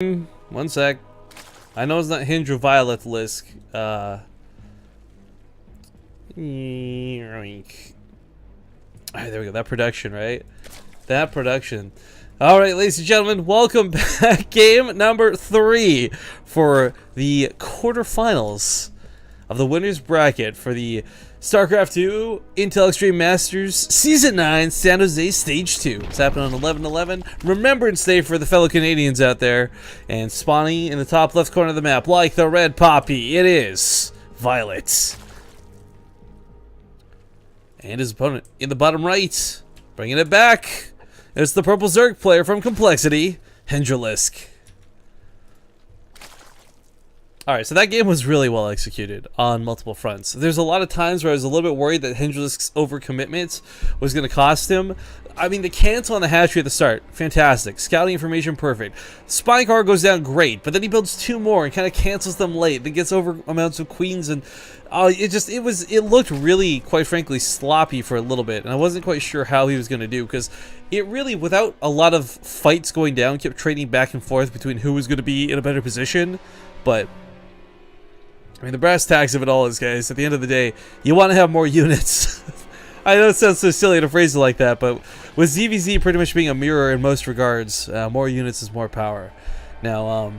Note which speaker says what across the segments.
Speaker 1: One sec. I know it's not Hendralisk. Alright, there we go. That production, right? That production. Alright, ladies and gentlemen, welcome back. Game number 3 for the quarterfinals of the winner's bracket for the StarCraft 2 Intel Extreme Masters Season 9 San Jose Stage 2. It's happening on 11/11. Remembrance Day for the fellow Canadians out there. And spawning in the top left corner of the map, like the red poppy, it is Violet. And his opponent in the bottom right, bringing it back. It's the purple Zerg player from Complexity, Hendralisk. Alright, so that game was really well executed on multiple fronts. There's a lot of times where I was a little bit worried that Hendralisk's overcommitment was going to cost him. I mean, the cancel on the hatchery at the start, fantastic. Scouting information, perfect. Spine car goes down, great, but then he builds 2 more and kind of cancels them late. Then gets over amounts of queens, and it looked really, quite frankly, sloppy for a little bit, and I wasn't quite sure how he was going to do, because it really, without a lot of fights going down, kept trading back and forth between who was going to be in a better position. But I mean, the brass tacks of it all is, guys, at the end of the day, you want to have more units. I know it sounds so silly to phrase it like that, but with ZVZ pretty much being a mirror in most regards, more units is more power. Now,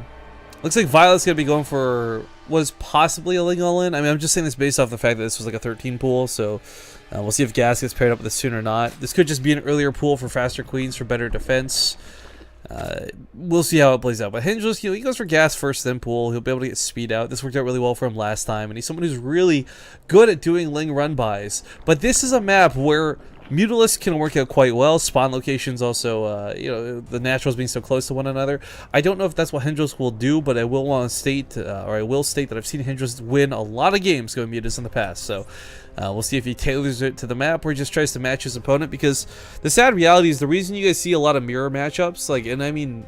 Speaker 1: looks like Violet's going to be going for what is possibly a Ling all-in. I mean, I'm just saying this based off the fact that this was like a 13 pool, so we'll see if Gas gets paired up with this soon or not. This could just be an earlier pool for faster queens for better defense. We'll see how it plays out. But Hendralisk, he goes for Gas first, then pool. He'll be able to get speed out. This worked out really well for him last time, and he's someone who's really good at doing Ling run-bys. But this is a map where Mutalisk can work out quite well. Spawn locations also, the naturals being so close to one another. I don't know if that's what Hendralisk will do, but I will want to state, I will state that I've seen Hendralisk win a lot of games going Mutas in the past. So we'll see if he tailors it to the map or he just tries to match his opponent, because the sad reality is the reason you guys see a lot of mirror matchups, and I mean,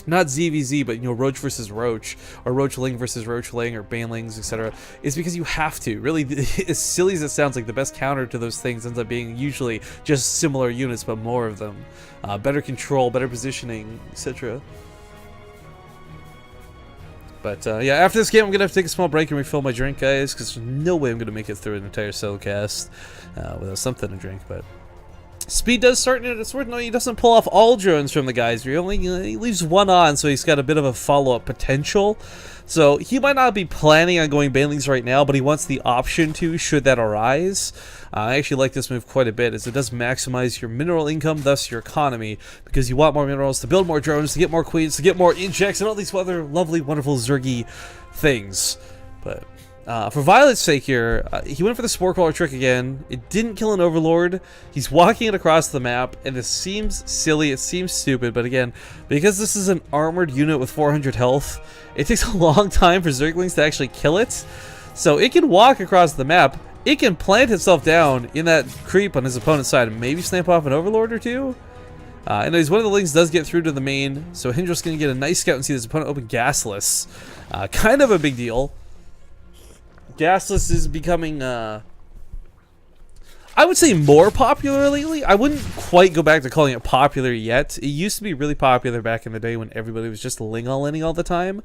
Speaker 1: not ZVZ, but Roach versus Roach, or Roach Ling versus Roach Ling, or Banelings, etc., is because you have to. Really, as silly as it sounds, the best counter to those things ends up being usually just similar units, but more of them. Better control, better positioning, etc. But yeah, after this game, I'm gonna have to take a small break and refill my drink, guys, because there's no way I'm gonna make it through an entire solo cast without something to drink. But speed does start, and it's worth noting he doesn't pull off all drones from the guys. He leaves one on, so he's got a bit of a follow-up potential. So he might not be planning on going Banelings right now, but he wants the option to, should that arise. I actually like this move quite a bit, as it does maximize your mineral income, thus your economy, because you want more minerals to build more drones, to get more queens, to get more injects, and all these other lovely, wonderful Zergy things. But for Violet's sake here, he went for the Spore Crawler trick again. It didn't kill an Overlord. He's walking it across the map, and this seems silly, it seems stupid, but again, because this is an armored unit with 400 health, it takes a long time for Zerglings to actually kill it. So it can walk across the map, it can plant itself down in that creep on his opponent's side, and maybe snap off an Overlord or two. And one of the Lings does get through to the main, so Hendra's going to get a nice scout and see his opponent open Gasless. Kind of a big deal. Gasless is becoming, I would say, more popular lately. I wouldn't quite go back to calling it popular yet. It used to be really popular back in the day when everybody was just Ling all-inning all the time.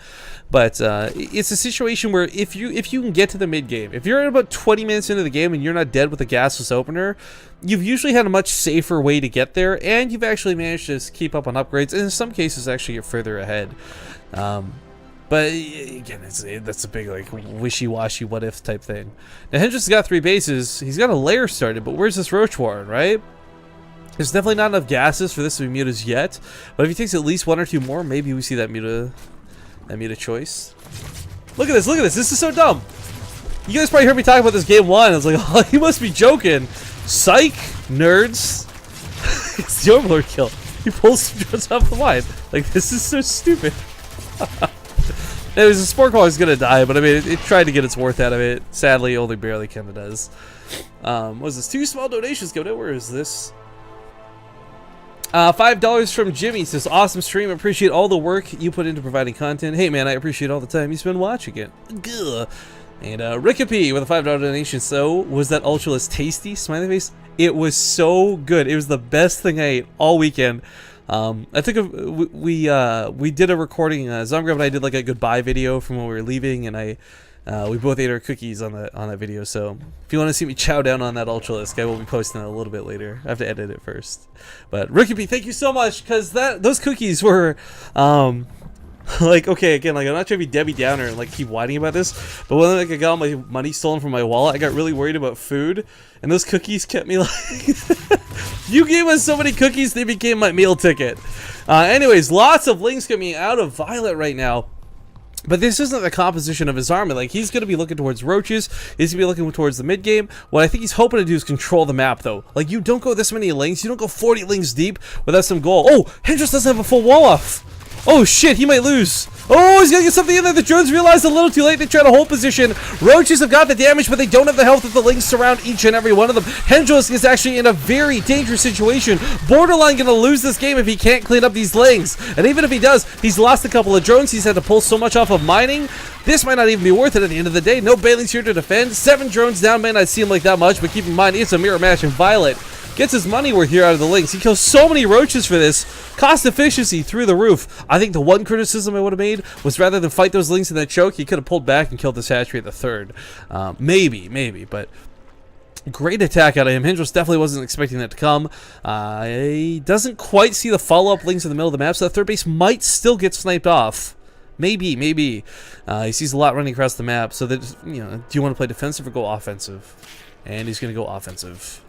Speaker 1: But it's a situation where if you can get to the mid-game, if you're about 20 minutes into the game and you're not dead with a Gasless opener, you've usually had a much safer way to get there, and you've actually managed to keep up on upgrades, and in some cases actually get further ahead. But again, that's a big wishy-washy what-if type thing. Now Hendra's got 3 bases. He's got a lair started, but where's this Roach Warren, right? There's definitely not enough gases for this to be mutas yet. But if he takes at least 1 or 2 more, maybe we see that muta choice. Look at this! Look at this! This is so dumb. You guys probably heard me talk about this game 1. I was like, oh, he must be joking. Psych, nerds. It's the Overlord kill. He pulls some drones off the line. This is so stupid. It was a Spore Crawler is gonna die, but I mean, it tried to get its worth out of it. Sadly, only barely kinda does. What was this? 2 small donations coming in. Where is this? $5 from Jimmy. Says, awesome stream. Appreciate all the work you put into providing content. Hey man, I appreciate all the time you spend watching it. Gah. And Rickapy with a $5 donation. So, was that Ultralist tasty? Smiley face. It was so good. It was the best thing I ate all weekend. I think we did a recording. Zomgrab and I did like a goodbye video from when we were leaving, and we both ate our cookies on that video. So if you want to see me chow down on that Ultralisk, I will be posting that a little bit later. I have to edit it first. But Rookie B, thank you so much, because those cookies were like, okay, again, like, I'm not trying to be Debbie Downer and like keep whining about this, but when like I got all my money stolen from my wallet, I got really worried about food, and those cookies kept me like you gave us so many cookies, they became my meal ticket. Anyways, lots of links coming out of Violet right now. But this isn't the composition of his army. Like, he's going to be looking towards roaches. He's going to be looking towards the mid game. What I think he's hoping to do is control the map, though. Like, you don't go this many links. You don't go 40 links deep without some goal. Oh, Hendrix doesn't have a full wall off. Oh, shit, he might lose. Oh, he's going to get something in there. The drones realized a little too late. They try to hold position. Roaches have got the damage, but they don't have the health of the links surround each and every one of them. Hendralisk is actually in a very dangerous situation. Borderline going to lose this game if he can't clean up these links. And even if he does, he's lost a couple of drones. He's had to pull so much off of mining. This might not even be worth it at the end of the day. No Bailey's here to defend. 7 drones down may not seem like that much, but keep in mind, it's a mirror match, and Violet gets his money worth here out of the links. He kills so many roaches for this. Cost efficiency through the roof. I think the one criticism I would have made was rather than fight those links in that choke, he could have pulled back and killed this hatchery at the third. Maybe, but great attack out of him. Hendrix definitely wasn't expecting that to come. He doesn't quite see the follow-up links in the middle of the map, so the third base might still get sniped off. Maybe. He sees a lot running across the map, so that, you know, do you want to play defensive or go offensive? And he's going to go offensive.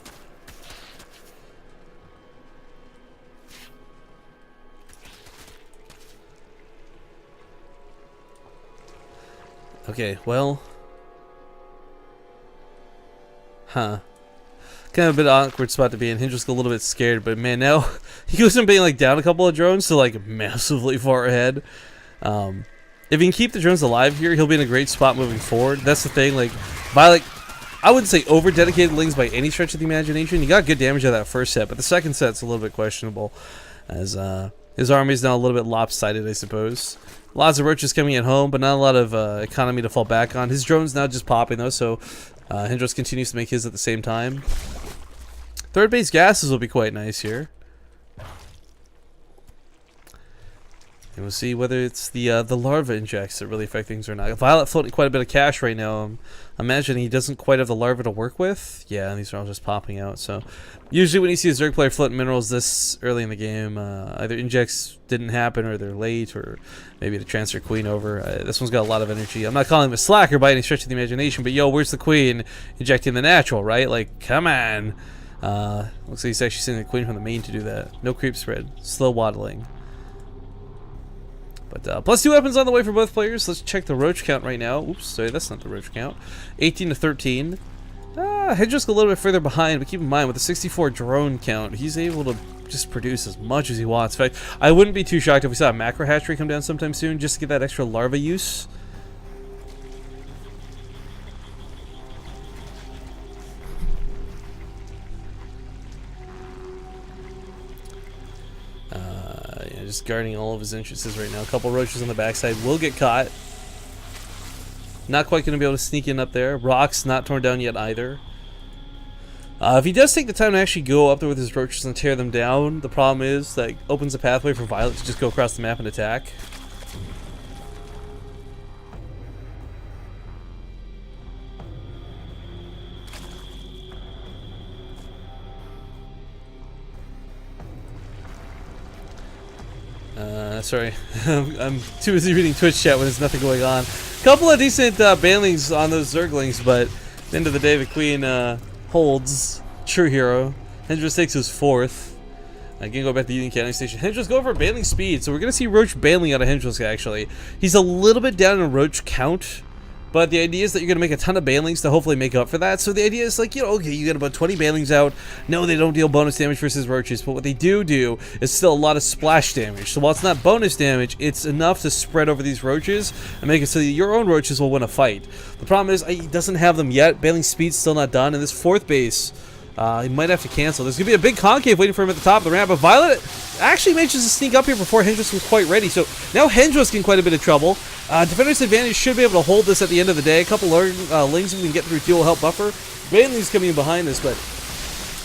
Speaker 1: Okay, well, kind of a bit awkward spot to be in. Hendrix a little bit scared, but man, now he goes from being like down a couple of drones to like massively far ahead. If he can keep the drones alive here, he'll be in a great spot moving forward. That's the thing. Like, Violet, I wouldn't say over dedicated links by any stretch of the imagination. He got good damage out of that first set, but the second set's a little bit questionable, as his army's now a little bit lopsided, I suppose. Lots of roaches coming at home, but not a lot of economy to fall back on. His drone's now just popping, though, so Hendrix continues to make his at the same time. Third base gases will be quite nice here. And we'll see whether it's the larva injects that really affect things or not. Violet floating quite a bit of cash right now. I'm imagining he doesn't quite have the larva to work with. Yeah, and these are all just popping out. So usually when you see a Zerg player floating minerals this early in the game, either injects didn't happen or they're late, or maybe to transfer queen over. This one's got a lot of energy. I'm not calling him a slacker by any stretch of the imagination, but yo, where's the queen injecting the natural, right? Like, come on. Looks like he's actually sending the queen from the main to do that. No creep spread. Slow waddling. But +2 weapons on the way for both players. Let's check the roach count right now. Oops, sorry, that's not the roach count. 18 to 13. Hendrix a little bit further behind, but keep in mind, with the 64 drone count, he's able to just produce as much as he wants. In fact, I wouldn't be too shocked if we saw a macro hatchery come down sometime soon, just to get that extra larva use. Just guarding all of his entrances right now. A couple roaches on the backside will get caught. Not quite going to be able to sneak in up there. Rock's not torn down yet either. If he does take the time to actually go up there with his roaches and tear them down, the problem is that opens a pathway for Violet to just go across the map and attack. Sorry, I'm too busy reading Twitch chat when there's nothing going on. Couple of decent banlings on those Zerglings, but at the end of the day, the queen holds. True hero. Hendrix takes his 4th. Again, go back to the Union Canning Station. Hendrix go for bailing speed, so we're going to see Roach bailing out of Hendrix, actually. He's a little bit down in Roach count, but the idea is that you're going to make a ton of bailings to hopefully make up for that. So the idea is like, you know, okay, you get about 20 bailings out. No, they don't deal bonus damage versus roaches, but what they do is still a lot of splash damage. So while it's not bonus damage, it's enough to spread over these roaches and make it so that your own roaches will win a fight. The problem is he doesn't have them yet. Bailing speed's still not done, and this 4th base, he might have to cancel. There's going to be a big concave waiting for him at the top of the ramp, but Violet actually manages to sneak up here before Hendrix was quite ready. So now Hendrix in quite a bit of trouble. Defender's Advantage should be able to hold this at the end of the day. A couple lings we can get through fuel will help buffer. Bailey's coming in behind this, but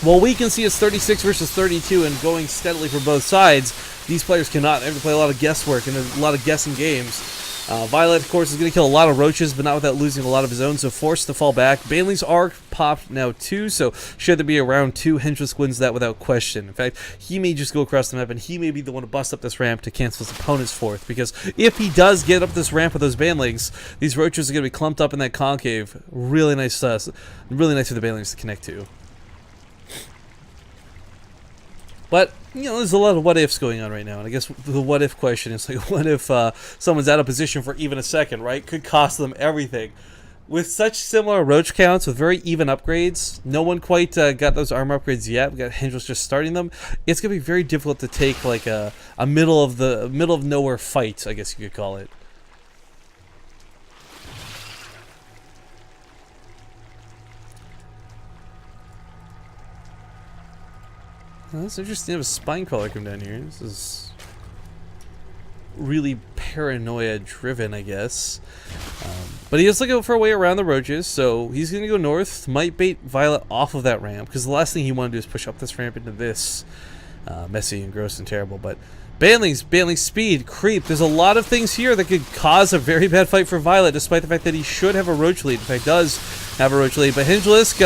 Speaker 1: While we can see it's 36 versus 32 and going steadily for both sides, these players cannot. They have to play a lot of guesswork and a lot of guessing games. Violet, of course, is going to kill a lot of roaches, but not without losing a lot of his own, so forced to fall back. Baneling's arc popped now 2, so should there be a round 2, Hendralisk wins that without question. In fact, he may just go across the map, and he may be the one to bust up this ramp to cancel his opponent's fourth, because if he does get up this ramp with those Banelings, these roaches are going to be clumped up in that concave. Really nice for the Banelings to connect to. But, you know, there's a lot of what-ifs going on right now, and I guess the what-if question is, like, what if someone's out of position for even a second, right? Could cost them everything. With such similar roach counts, with very even upgrades, no one quite got those armor upgrades yet. We got Hendralisk just starting them. It's going to be very difficult to take, like, a middle of nowhere fight, I guess you could call it. That's interesting to have a spine crawler come down here. This is really paranoia driven, I guess. But he is looking for a way around the roaches, so he's going to go north. Might bait Violet off of that ramp, because the last thing he want to do is push up this ramp into this. Messy and gross and terrible, but Baneling's speed, creep. There's a lot of things here that could cause a very bad fight for Violet, despite the fact that he should have a roach lead. In fact, does have a roach lead, but Hendralisk,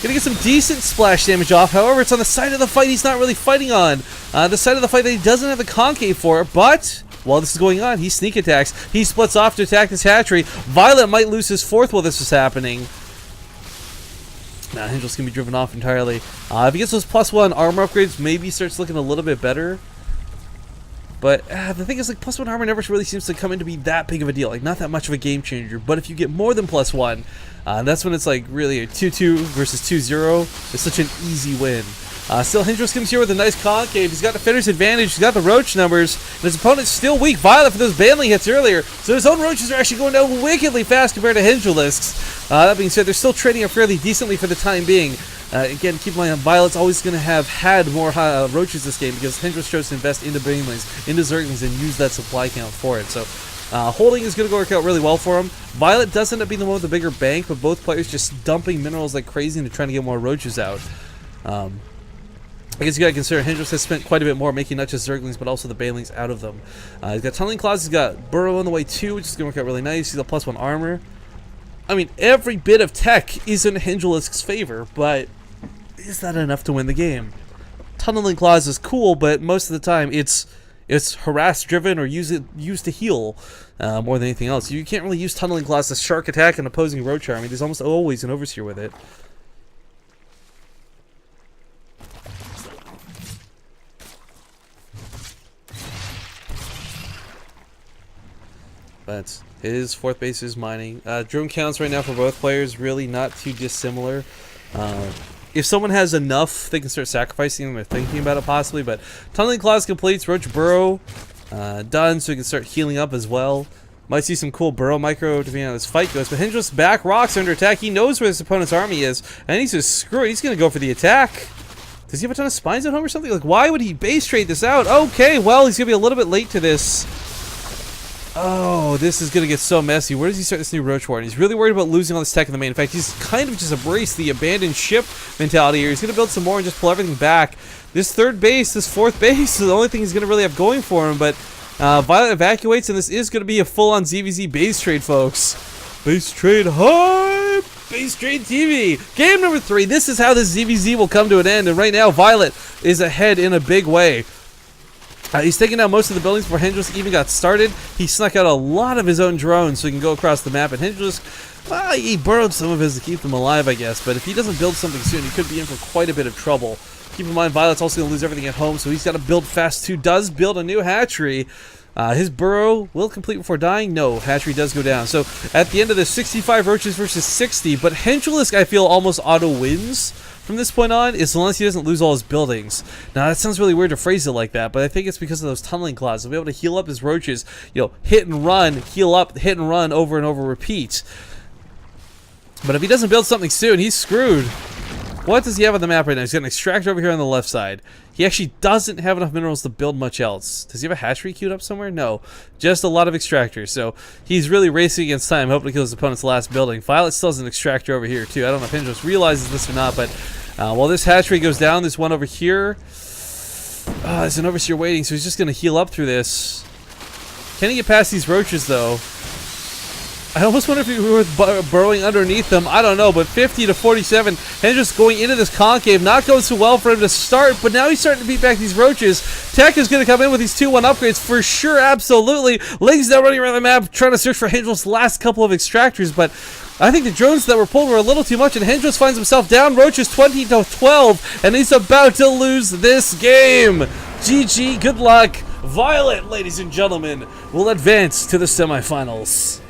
Speaker 1: gonna get some decent splash damage off. However, it's on the side of the fight he's not really fighting on. The side of the fight that he doesn't have the concave for. But while this is going on, he sneak attacks. He splits off to attack this hatchery. Violet might lose his fourth while this is happening. Now, Hendralisk can be driven off entirely. If he gets those +1 armor upgrades, maybe he starts looking a little bit better. But the thing is, like, +1 armor never really seems to come in to be that big of a deal. Like, not that much of a game changer. But if you get more than +1, that's when it's like really a 2-2 versus 2-0. It's such an easy win. Still, Hendralisk comes here with a nice concave. He's got the defender's advantage. He's got the roach numbers. And his opponent's still weak. Violet for those Baneling hits earlier. So his own roaches are actually going down wickedly fast compared to Hendralisk's. That being said, they're still trading up fairly decently for the time being. Again, keep in mind, Violet's always going to have had more roaches this game because Hendralisk chose to invest into Banelings, into Zerglings, and use that supply count for it. So holding is going to work out really well for him. Violet does end up being the one with the bigger bank, but both players just dumping minerals like crazy into trying to get more roaches out. I guess you gotta consider Hendralisk has spent quite a bit more making not just Zerglings but also the Banelings out of them. He's got Tunneling Claws, he's got Burrow on the way too, which is gonna work out really nice. He's got +1 armor. I mean, every bit of tech is in Hendralisk's favor, but is that enough to win the game? Tunneling Claws is cool, but most of the time it's harass driven or used to heal more than anything else. You can't really use Tunneling Claws to shark attack an opposing roach army. There's almost always an overseer with it. But his fourth base is mining. Drone counts right now for both players really not too dissimilar. If someone has enough, they can start sacrificing them or thinking about it possibly. But Tunneling Claws completes. Roach Burrow done, so he can start healing up as well. Might see some cool Burrow micro depending on how this fight goes. But Hendralisk's back rocks under attack. He knows where his opponent's army is, and he's just screw it. He's going to go for the attack. Does he have a ton of spines at home or something? Like, why would he base trade this out? Okay, well, he's going to be a little bit late to this. Oh, this is going to get so messy. Where does he start this new Roach War? And he's really worried about losing all this tech in the main. In fact, he's kind of just embraced the abandoned ship mentality here. He's going to build some more and just pull everything back. This third base, this fourth base is the only thing he's going to really have going for him. But Violet evacuates, and this is going to be a full-on ZVZ base trade, folks. Base trade hype! Base trade TV! Game number 3. This is how this ZVZ will come to an end. And right now, Violet is ahead in a big way. He's taking down most of the buildings before Hendralisk even got started. He snuck out a lot of his own drones so he can go across the map. And Hendralisk, well, he burrowed some of his to keep them alive, I guess. But if he doesn't build something soon, he could be in for quite a bit of trouble. Keep in mind, Violet's also going to lose everything at home, so he's got to build fast too. Does build a new hatchery. His burrow will complete before dying. No, hatchery does go down. So at the end of this, 65 roaches versus 60. But Hendralisk, I feel, almost auto wins from this point on, as long as he doesn't lose all his buildings. Now, that sounds really weird to phrase it like that, but I think it's because of those Tunneling Claws. He'll be able to heal up his roaches, you know, hit and run, heal up, hit and run, over and over, repeat. But if he doesn't build something soon, he's screwed. What does he have on the map right now? He's got an extractor over here on the left side. He actually doesn't have enough minerals to build much else. Does he have a hatchery queued up somewhere? No. Just a lot of extractors. So he's really racing against time, hoping to kill his opponent's last building. Violet still has an extractor over here, too. I don't know if Hendralisk realizes this or not, but While this hatchery goes down, there's one over here. There's an overseer waiting, so he's just going to heal up through this. Can he get past these roaches, though? I almost wonder if he was burrowing underneath them. I don't know, but 50 to 47. Hendralisk going into this concave. Not going so well for him to start, but now he's starting to beat back these roaches. Tech is going to come in with these 2-1 upgrades for sure, absolutely. Ling's now running around the map trying to search for Hendralisk's last couple of extractors, but I think the drones that were pulled were a little too much, and Hendralisk finds himself down. Roaches 20 to 12, and he's about to lose this game. GG, good luck. Violet, ladies and gentlemen, will advance to the semifinals.